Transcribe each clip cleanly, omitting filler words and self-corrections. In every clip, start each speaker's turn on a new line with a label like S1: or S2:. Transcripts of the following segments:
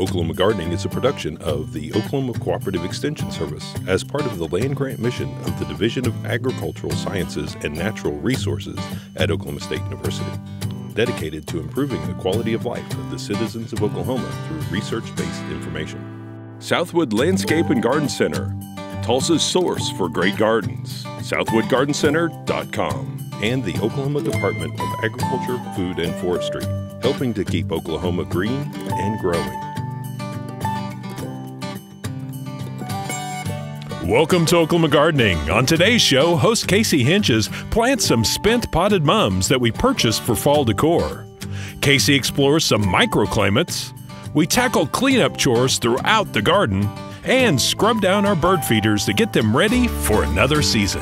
S1: Oklahoma Gardening is a production of the Oklahoma Cooperative Extension Service as part of the land grant mission of the Division of Agricultural Sciences and Natural Resources at Oklahoma State University, dedicated to improving the quality of life of the citizens of Oklahoma through research-based information. Southwood Landscape and Garden Center, Tulsa's source for great gardens, southwoodgardencenter.com, and the Oklahoma Department of Agriculture, Food, and Forestry, helping to keep Oklahoma green and growing.
S2: Welcome to Oklahoma Gardening. On today's show, host Casey Hinches plants some spent potted mums that we purchased for fall decor. Casey explores some microclimates. We tackle cleanup chores throughout the garden and scrub down our bird feeders to get them ready for another season.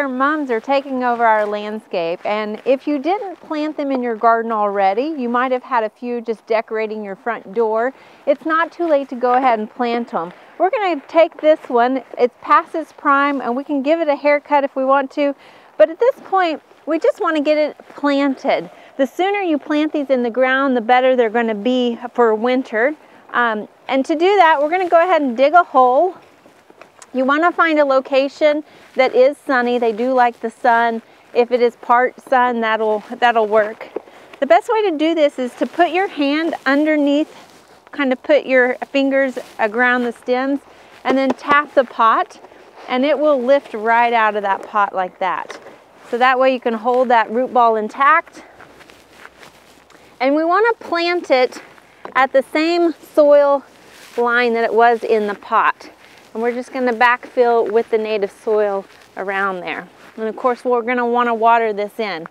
S3: Mums are taking over our landscape, and if you didn't plant them in your garden already, you might have had a few just decorating your front door. It's not too late to go ahead and plant them. We're going to take this one, it's past its prime, and we can give it a haircut if we want to, but at this point we just want to get it planted. The sooner you plant these in the ground, the better they're going to be for winter. And to do that, we're going to go ahead and dig a hole. You want to find a location that is sunny. They do like the sun. If it is part sun, that'll work. The best way to do this is to put your hand underneath, kind of put your fingers around the stems, and then tap the pot, and it will lift right out of that pot like that. So that way you can hold that root ball intact. And we want to plant it at the same soil line that it was in the pot. And we're just going to backfill with the native soil around there. And of course, we're going to want to water this in.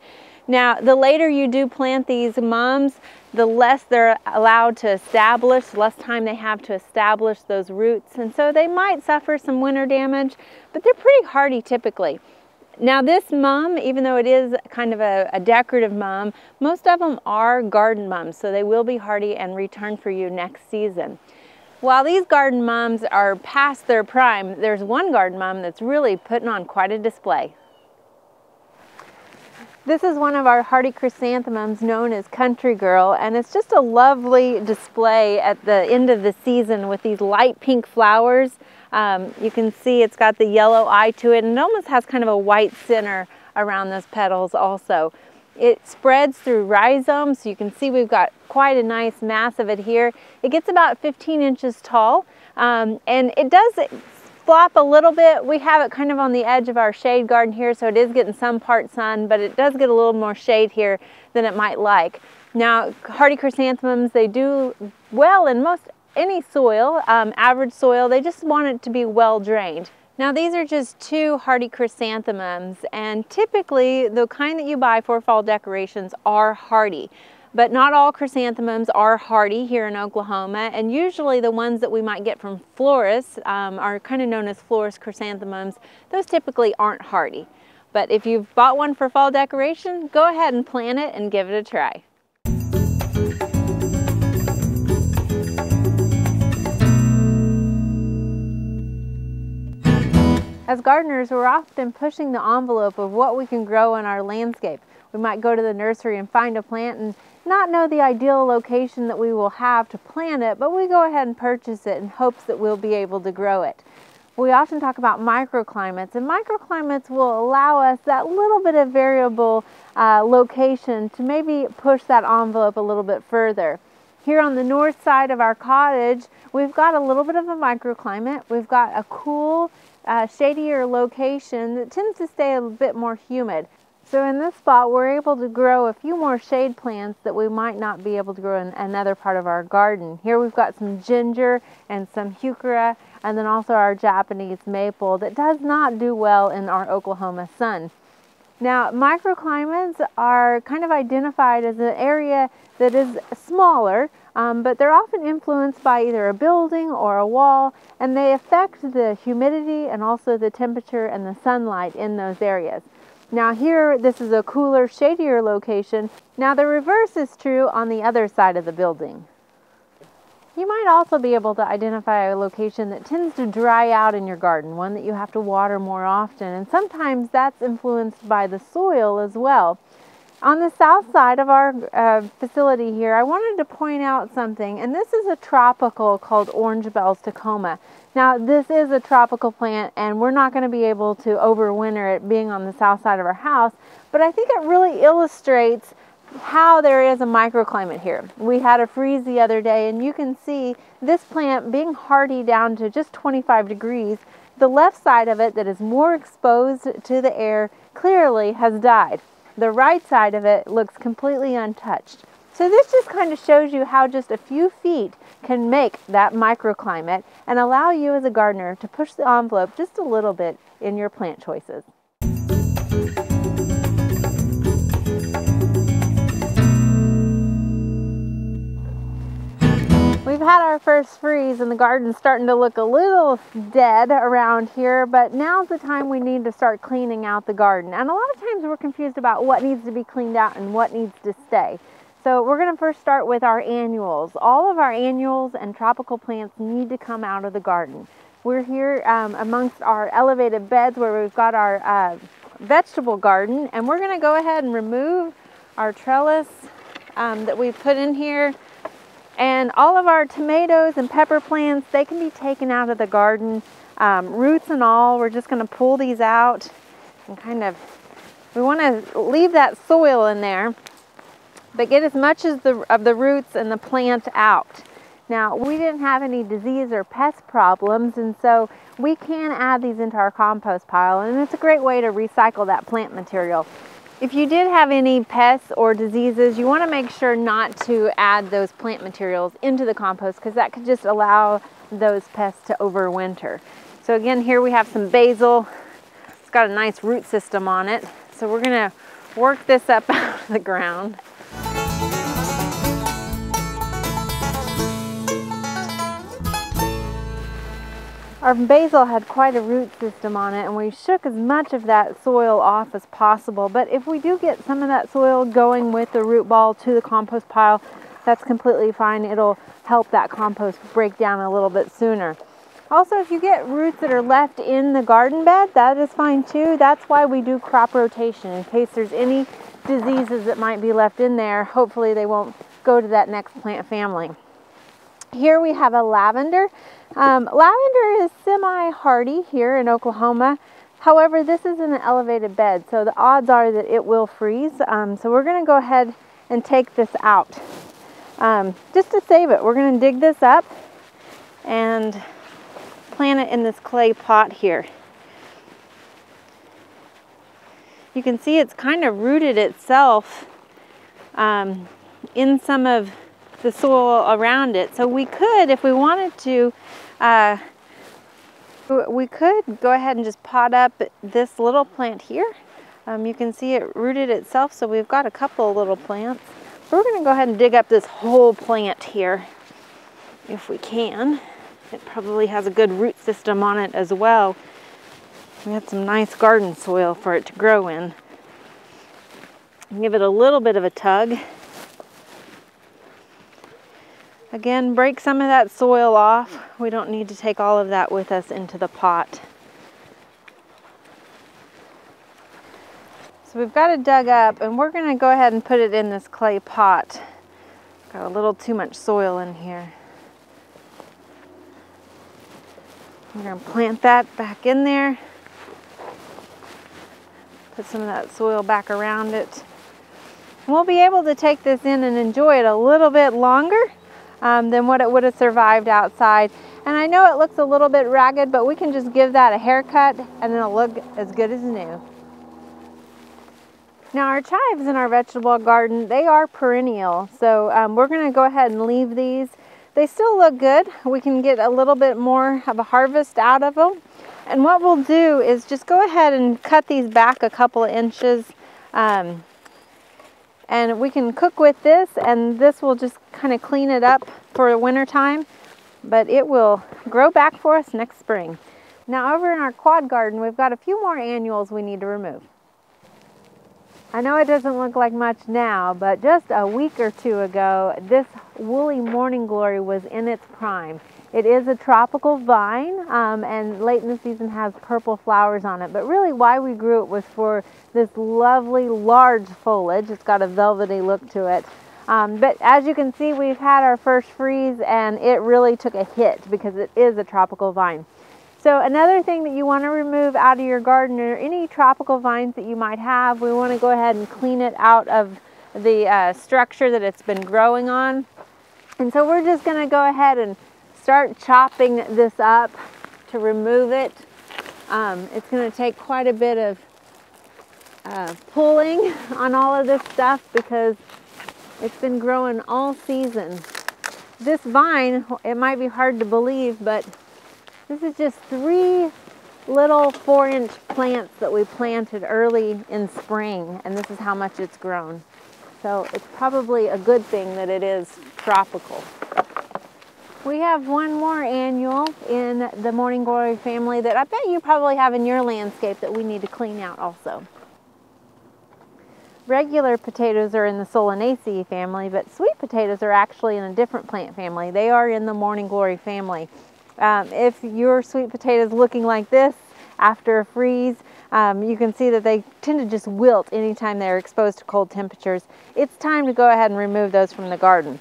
S3: Now, the later you do plant these mums, the less they're allowed to establish, the less time they have to establish those roots. And so they might suffer some winter damage, but they're pretty hardy typically. Now this mum, even though it is kind of a decorative mum, most of them are garden mums, so they will be hardy and return for you next season. While these garden mums are past their prime, there's one garden mum that's really putting on quite a display. This is one of our hardy chrysanthemums known as Country Girl, and it's just a lovely display at the end of the season with these light pink flowers. You can see it's got the yellow eye to it, and it almost has kind of a white center around those petals also. It spreads through rhizomes, so you can see we've got quite a nice mass of it here. It gets about 15 inches tall, and it does flop a little bit. We have it kind of on the edge of our shade garden here, so it is getting some part sun, but it does get a little more shade here than it might like. Now, hardy chrysanthemums, they do well in most any soil, average soil. They just want it to be well drained. Now these are just two hardy chrysanthemums, and typically the kind that you buy for fall decorations are hardy. But not all chrysanthemums are hardy here in Oklahoma, and usually the ones that we might get from florists are kind of known as florist chrysanthemums. Those typically aren't hardy. But if you've bought one for fall decoration, go ahead and plant it and give it a try. As gardeners, we're often pushing the envelope of what we can grow in our landscape. We might go to the nursery and find a plant and not know the ideal location that we will have to plant it, but we go ahead and purchase it in hopes that we'll be able to grow it. We often talk about microclimates, and microclimates will allow us that little bit of variable location to maybe push that envelope a little bit further. Here on the north side of our cottage, we've got a little bit of a microclimate. We've got a cool, shadier location that tends to stay a bit more humid. So in this spot, we're able to grow a few more shade plants that we might not be able to grow in another part of our garden. Here we've got some ginger and some heuchera, and then also our Japanese maple that does not do well in our Oklahoma sun. Now, microclimates are kind of identified as an area that is smaller, but they're often influenced by either a building or a wall, and they affect the humidity and also the temperature and the sunlight in those areas. Now here, this is a cooler, shadier location. Now the reverse is true on the other side of the building. You might also be able to identify a location that tends to dry out in your garden, one that you have to water more often, and sometimes that's influenced by the soil as well. On the south side of our facility here, I wanted to point out something, and this is a tropical called Orange Bells Tacoma. Now this is a tropical plant and we're not going to be able to overwinter it being on the south side of our house, but I think it really illustrates how there is a microclimate here. We had a freeze the other day and you can see this plant being hardy down to just 25 degrees. The left side of it that is more exposed to the air clearly has died. The right side of it looks completely untouched. So this just kind of shows you how just a few feet can make that microclimate and allow you as a gardener to push the envelope just a little bit in your plant choices. We've had our first freeze and the garden's starting to look a little dead around here, but now's the time we need to start cleaning out the garden. And a lot of times we're confused about what needs to be cleaned out and what needs to stay. So we're going to first start with our annuals. All of our annuals and tropical plants need to come out of the garden. We're here amongst our elevated beds where we've got our vegetable garden, and we're going to go ahead and remove our trellis that we put in here. And all of our tomatoes and pepper plants, they can be taken out of the garden, roots and all. We're just going to pull these out and we want to leave that soil in there, but get as much as of the roots and the plant out. Now, we didn't have any disease or pest problems, and so we can add these into our compost pile, and it's a great way to recycle that plant material. If you did have any pests or diseases, you want to make sure not to add those plant materials into the compost because that could just allow those pests to overwinter. So again, here we have some basil. It's got a nice root system on it. So we're going to work this up out of the ground. Our basil had quite a root system on it, and we shook as much of that soil off as possible. But if we do get some of that soil going with the root ball to the compost pile, that's completely fine. It'll help that compost break down a little bit sooner. Also, if you get roots that are left in the garden bed, that is fine too. That's why we do crop rotation, in case there's any diseases that might be left in there. Hopefully they won't go to that next plant family. Here we have a lavender. Lavender is semi-hardy here in Oklahoma. However, this is in an elevated bed, so the odds are that it will freeze. So we're going to go ahead and take this out. Just to save it, we're going to dig this up and plant it in this clay pot here. You can see it's kind of rooted itself in some of the soil around it. So we could, if we wanted to, we could go ahead and just pot up this little plant here. You can see it rooted itself, so we've got a couple of little plants. We're going to go ahead and dig up this whole plant here if we can. It probably has a good root system on it as well. We had some nice garden soil for it to grow in. Give it a little bit of a tug. Again, break some of that soil off. We don't need to take all of that with us into the pot. So we've got it dug up, and we're going to go ahead and put it in this clay pot. Got a little too much soil in here. We're going to plant that back in there. Put some of that soil back around it. And we'll be able to take this in and enjoy it a little bit longer than what it would have survived outside. And I know it looks a little bit ragged, but we can just give that a haircut and it'll look as good as new. Now our chives in our vegetable garden, they are perennial. So we're going to go ahead and leave these. They still look good. We can get a little bit more of a harvest out of them. And what we'll do is just go ahead and cut these back a couple of inches. And we can cook with this, and this will just kind of clean it up for the winter time, but it will grow back for us next spring. Now over in our quad garden, we've got a few more annuals we need to remove. I know it doesn't look like much now, but just a week or two ago, this woolly morning glory was in its prime. It is a tropical vine, and late in the season has purple flowers on it. But really why we grew it was for this lovely large foliage. It's got a velvety look to it. But as you can see, we've had our first freeze, and it really took a hit because it is a tropical vine. So another thing that you want to remove out of your garden or any tropical vines that you might have, we want to go ahead and clean it out of the structure that it's been growing on. And so we're just going to go ahead and start chopping this up to remove it. It's going to take quite a bit of pulling on all of this stuff because it's been growing all season. This vine, it might be hard to believe, but this is just 3 little 4-inch plants that we planted early in spring, and this is how much it's grown. So it's probably a good thing that it is tropical. We have one more annual in the morning glory family that I bet you probably have in your landscape that we need to clean out also. Regular potatoes are in the Solanaceae family, but sweet potatoes are actually in a different plant family. They are in the morning glory family. If your sweet potato is looking like this after a freeze, you can see that they tend to just wilt anytime they're exposed to cold temperatures. It's time to go ahead and remove those from the garden.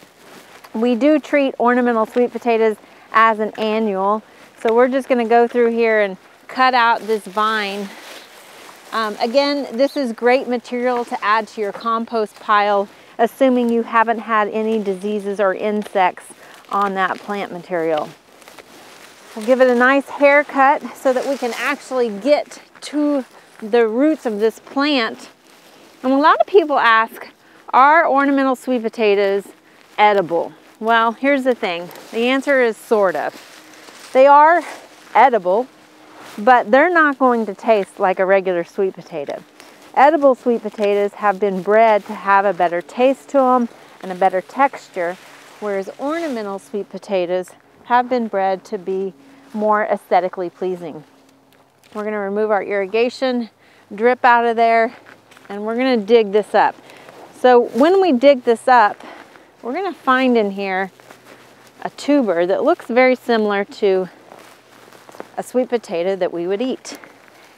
S3: We do treat ornamental sweet potatoes as an annual, so we're just going to go through here and cut out this vine. Again, this is great material to add to your compost pile, assuming you haven't had any diseases or insects on that plant material. We'll give it a nice haircut so that we can actually get to the roots of this plant. And a lot of people ask, are ornamental sweet potatoes edible? Well, here's the thing. The answer is sort of. They are edible, but they're not going to taste like a regular sweet potato. Edible sweet potatoes have been bred to have a better taste to them and a better texture, whereas ornamental sweet potatoes have been bred to be more aesthetically pleasing. We're going to remove our irrigation drip out of there, and we're going to dig this up. So when we dig this up, we're going to find in here a tuber that looks very similar to a sweet potato that we would eat.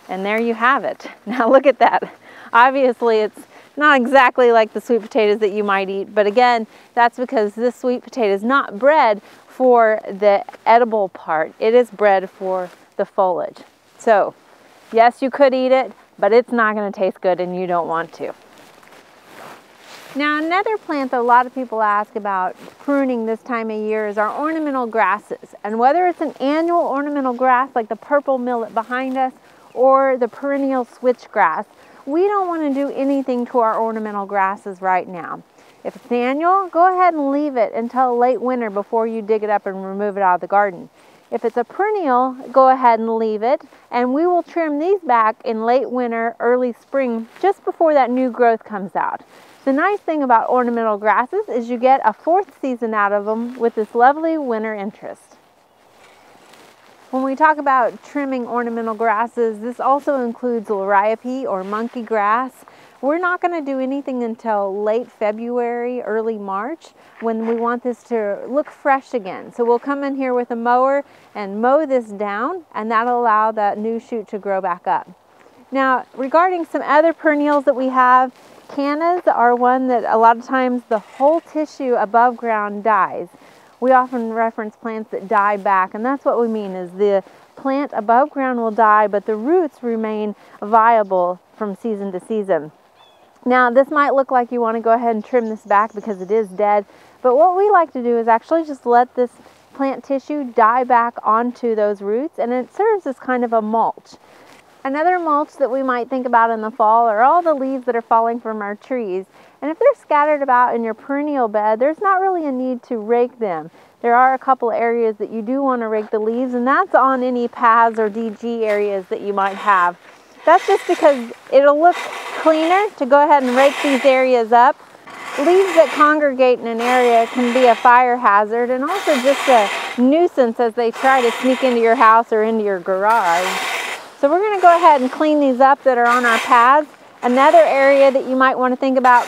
S3: And there you have it. Now look at that. Obviously it's not exactly like the sweet potatoes that you might eat, but again, that's because this sweet potato is not bred for the edible part. It is bred for the foliage. So yes, you could eat it, but it's not going to taste good and you don't want to. Now another plant that a lot of people ask about pruning this time of year is our ornamental grasses. And whether it's an annual ornamental grass like the purple millet behind us or the perennial switchgrass, we don't want to do anything to our ornamental grasses right now. If it's annual, go ahead and leave it until late winter before you dig it up and remove it out of the garden. If it's a perennial, go ahead and leave it, and we will trim these back in late winter, early spring, just before that new growth comes out. The nice thing about ornamental grasses is you get a 4th season out of them with this lovely winter interest. When we talk about trimming ornamental grasses, this also includes liriope or monkey grass. We're not going to do anything until late February, early March, when we want this to look fresh again. So we'll come in here with a mower and mow this down, and that'll allow that new shoot to grow back up. Now, regarding some other perennials that we have, cannas are one that a lot of times the whole tissue above ground dies. We often reference plants that die back, and that's what we mean is the plant above ground will die, but the roots remain viable from season to season. Now, this might look like you want to go ahead and trim this back because it is dead, but what we like to do is actually just let this plant tissue die back onto those roots, and it serves as kind of a mulch. Another mulch that we might think about in the fall are all the leaves that are falling from our trees. And if they're scattered about in your perennial bed, there's not really a need to rake them. There are a couple areas that you do want to rake the leaves, and that's on any paths or DG areas that you might have. That's just because it'll look cleaner to go ahead and rake these areas up. Leaves that congregate in an area can be a fire hazard and also just a nuisance as they try to sneak into your house or into your garage. So we're going to go ahead and clean these up that are on our paths, Another area that you might want to think about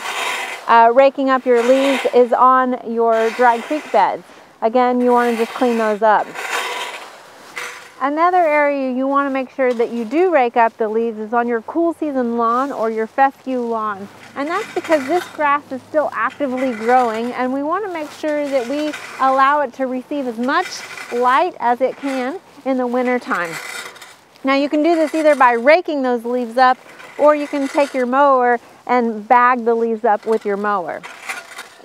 S3: raking up your leaves is on your dry creek beds. Again, you want to just clean those up. Another area you want to make sure that you do rake up the leaves is on your cool season lawn or your fescue lawn. And that's because this grass is still actively growing, and we want to make sure that we allow it to receive as much light as it can in the winter time. Now you can do this either by raking those leaves up, or you can take your mower and bag the leaves up with your mower.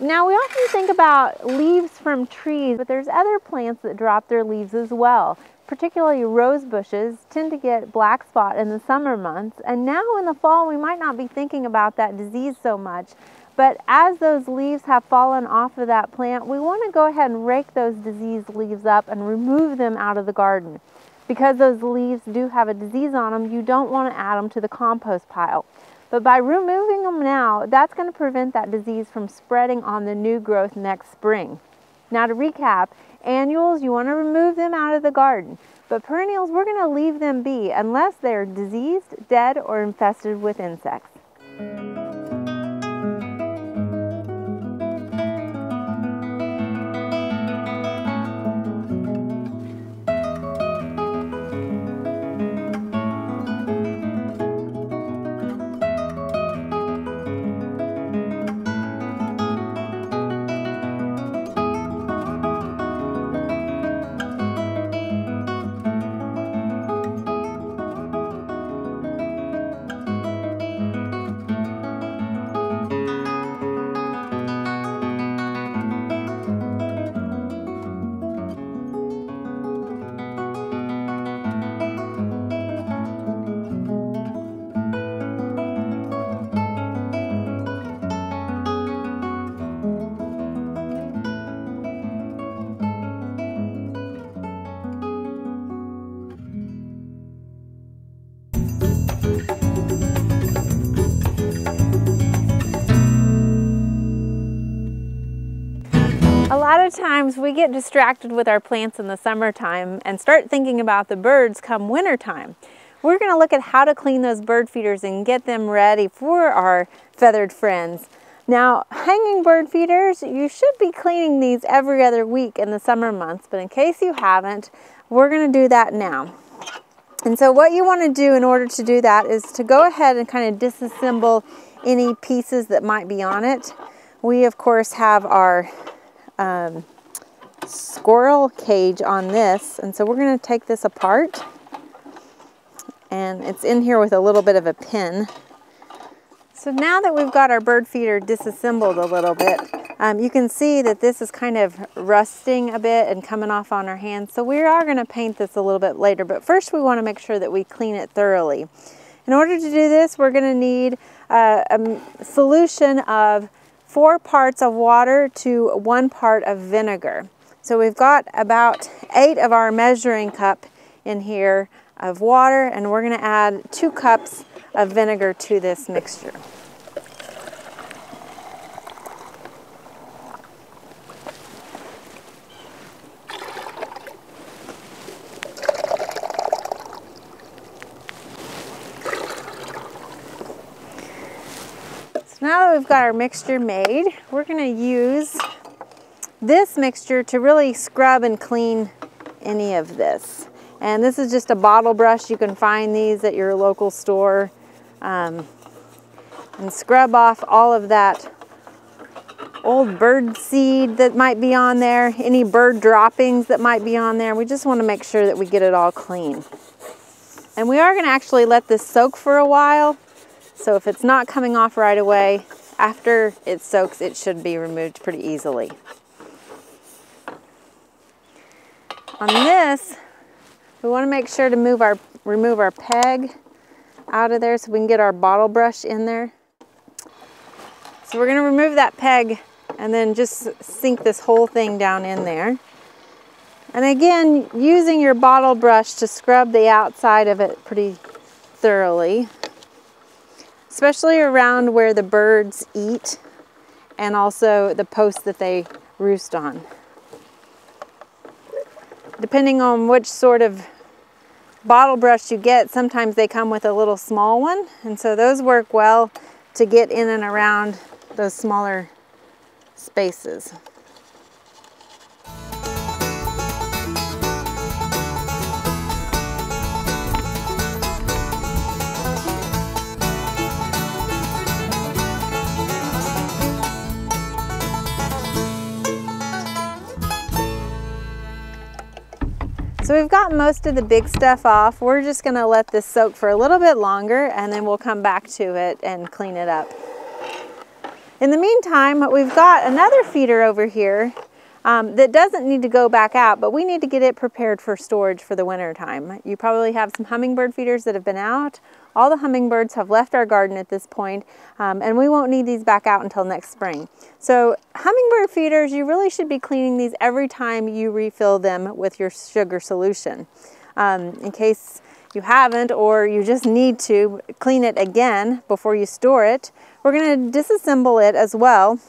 S3: Now we often think about leaves from trees, but there's other plants that drop their leaves as well. Particularly rose bushes tend to get black spot in the summer months, and now in the fall we might not be thinking about that disease so much, but as those leaves have fallen off of that plant, we want to go ahead and rake those diseased leaves up and remove them out of the garden. Because those leaves do have a disease on them, you don't want to add them to the compost pile. But by removing them now, that's going to prevent that disease from spreading on the new growth next spring. Now to recap, annuals, you want to remove them out of the garden, but perennials, we're going to leave them be unless they're diseased, dead, or infested with insects. A lot of times we get distracted with our plants in the summertime and start thinking about the birds come wintertime. We're going to look at how to clean those bird feeders and get them ready for our feathered friends. Now, hanging bird feeders, you should be cleaning these every other week in the summer months, but in case you haven't, we're going to do that now. And so what you want to do in order to do that is to go ahead and kind of disassemble any pieces that might be on it. We, of course, have our squirrel cage on this, and so we're going to take this apart, and it's in here with a little bit of a pin. So now that we've got our bird feeder disassembled a little bit, you can see that this is kind of rusting a bit and coming off on our hands, so we are going to paint this a little bit later, but first we want to make sure that we clean it thoroughly. In order to do this, we're going to need a solution of 4 parts of water to 1 part of vinegar. So we've got about 8 of our measuring cup in here of water, and we're going to add 2 cups of vinegar to this mixture. Now that we've got our mixture made, we're going to use this mixture to really scrub and clean any of this. And this is just a bottle brush. You can find these at your local store. And scrub off all of that old bird seed that might be on there, any bird droppings that might be on there. We just want to make sure that we get it all clean. And we are going to actually let this soak for a while. So if it's not coming off right away, after it soaks, it should be removed pretty easily. On this, we want to make sure to remove our peg out of there so we can get our bottle brush in there. So we're going to remove that peg and then just sink this whole thing down in there. And again, using your bottle brush to scrub the outside of it pretty thoroughly, especially around where the birds eat and also the posts that they roost on. Depending on which sort of bottle brush you get, sometimes they come with a little small one, and so those work well to get in and around those smaller spaces. So we've got most of the big stuff off. We're just gonna let this soak for a little bit longer, and then we'll come back to it and clean it up. In the meantime, we've got another feeder over here that doesn't need to go back out, but we need to get it prepared for storage for the winter time. You probably have some hummingbird feeders that have been out. All the hummingbirds have left our garden at this point, and we won't need these back out until next spring. So hummingbird feeders, you really should be cleaning these every time you refill them with your sugar solution. In case you haven't, or you just need to clean it again before you store it, we're going to disassemble it as well.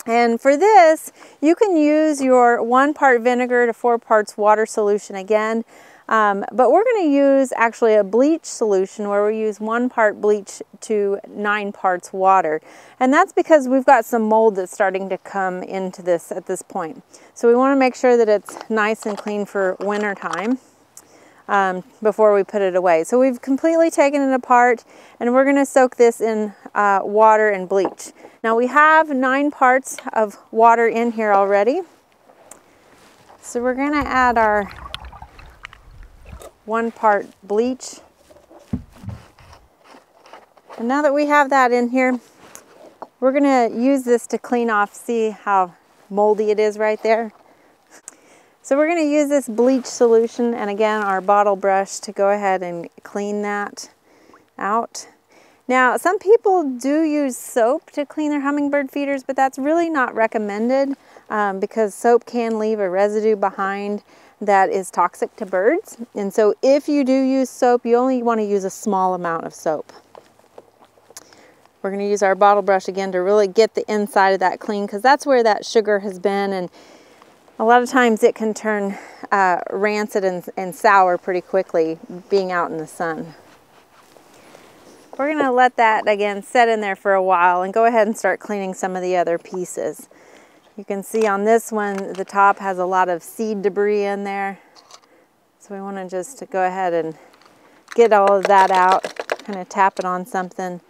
S3: And for this, you can use your 1 part vinegar to 4 parts water solution again. But we're going to use actually a bleach solution where we use 1 part bleach to 9 parts water. And that's because we've got some mold that's starting to come into this at this point. So we want to make sure that it's nice and clean for winter time before we put it away. So we've completely taken it apart, and we're going to soak this in water and bleach. Now we have 9 parts of water in here already. So we're going to add our 1 part bleach. And now that we have that in here, we're going to use this to clean off. See how moldy it is right there? So we're going to use this bleach solution and again our bottle brush to go ahead and clean that out. Now some people do use soap to clean their hummingbird feeders, but that's really not recommended because soap can leave a residue behind that is toxic to birds. And so if you do use soap, you only want to use a small amount of soap. We're going to use our bottle brush again to really get the inside of that clean, because that's where that sugar has been, and a lot of times it can turn rancid and sour pretty quickly being out in the sun. We're going to let that again set in there for a while and go ahead and start cleaning some of the other pieces. You can see on this one, the top has a lot of seed debris in there. So we want to just go ahead and get all of that out, kind of tap it on something.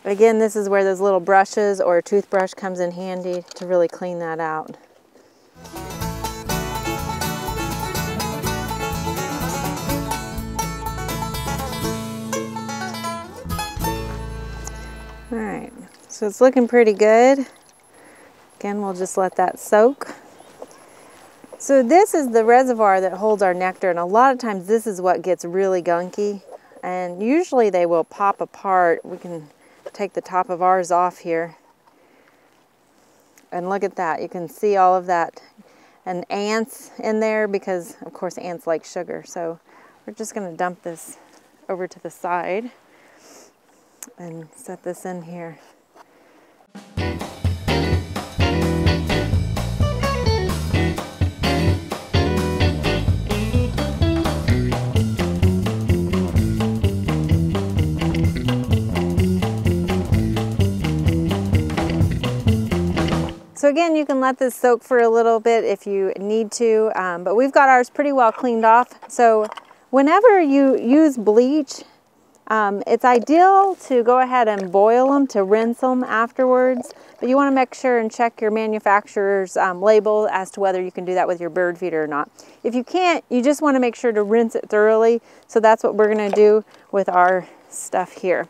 S3: Again, this is where those little brushes or a toothbrush comes in handy to really clean that out. All right, so it's looking pretty good. Again, we'll just let that soak. So this is the reservoir that holds our nectar, and a lot of times this is what gets really gunky, and usually they will pop apart. We can take the top of ours off here, and look at that. You can see all of that and ants in there because of course ants like sugar. So we're just going to dump this over to the side and set this in here. So again, you can let this soak for a little bit if you need to, but we've got ours pretty well cleaned off. So whenever you use bleach, it's ideal to go ahead and boil them to rinse them afterwards, but you want to make sure and check your manufacturer's label as to whether you can do that with your bird feeder or not. If you can't, you just want to make sure to rinse it thoroughly. So that's what we're going to do with our stuff here.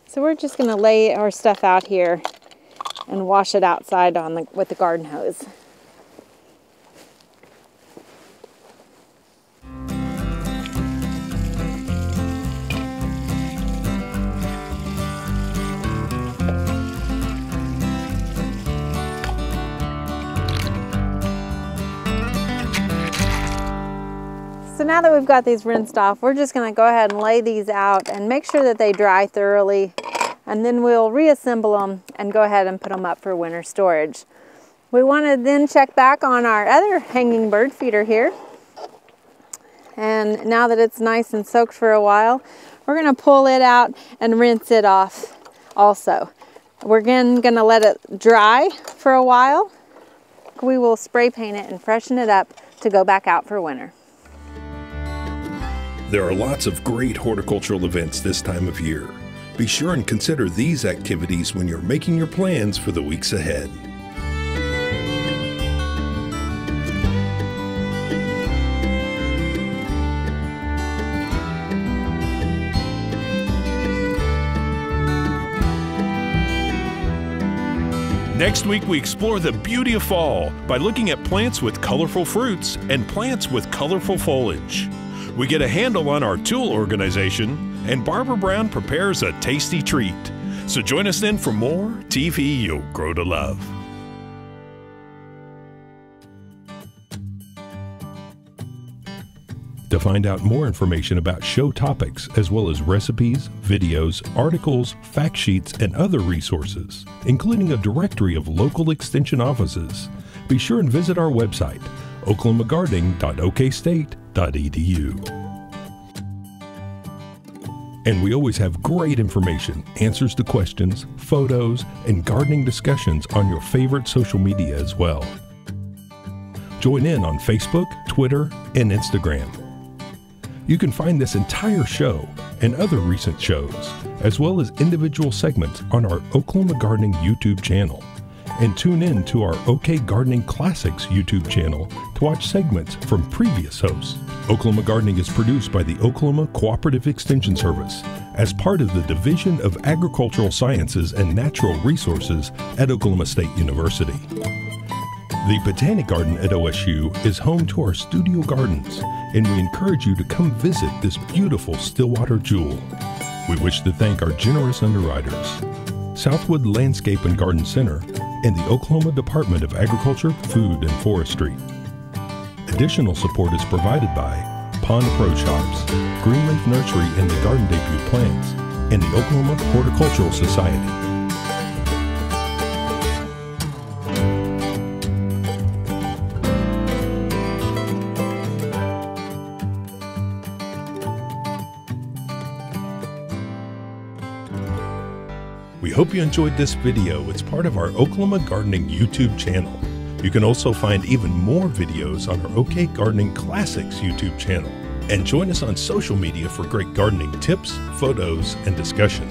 S3: So we're just going to lay our stuff out here and wash it outside on with the garden hose. So now that we've got these rinsed off, we're just going to go ahead and lay these out and make sure that they dry thoroughly, and then we'll reassemble them and go ahead and put them up for winter storage. We want to then check back on our other hanging bird feeder here. And now that it's nice and soaked for a while, we're going to pull it out and rinse it off also. We're again going to let it dry for a while. We will spray paint it and freshen it up to go back out for winter.
S2: There are lots of great horticultural events this time of year. Be sure and consider these activities when you're making your plans for the weeks ahead. Next week, we explore the beauty of fall by looking at plants with colorful fruits and plants with colorful foliage. We get a handle on our tool organization, and Barbara Brown prepares a tasty treat. So join us then for more TV You'll Grow to Love. To find out more information about show topics, as well as recipes, videos, articles, fact sheets, and other resources, including a directory of local extension offices, be sure and visit our website, oklahomagardening.okstate.edu. And we always have great information, answers to questions, photos, and gardening discussions on your favorite social media as well. Join in on Facebook, Twitter, and Instagram. You can find this entire show and other recent shows, as well as individual segments on our Oklahoma Gardening YouTube channel. And tune in to our OK Gardening Classics YouTube channel to watch segments from previous hosts. Oklahoma Gardening is produced by the Oklahoma Cooperative Extension Service as part of the Division of Agricultural Sciences and Natural Resources at Oklahoma State University. The Botanic Garden at OSU is home to our studio gardens, and we encourage you to come visit this beautiful Stillwater jewel. We wish to thank our generous underwriters, Southwood Landscape and Garden Center, and the Oklahoma Department of Agriculture, Food, and Forestry. Additional support is provided by Pond Pro Shops, Greenleaf Nursery and the Garden Debut Plants, and the Oklahoma Horticultural Society. We hope you enjoyed this video. It's part of our Oklahoma Gardening YouTube channel. You can also find even more videos on our OK Gardening Classics YouTube channel. And join us on social media for great gardening tips, photos, and discussion.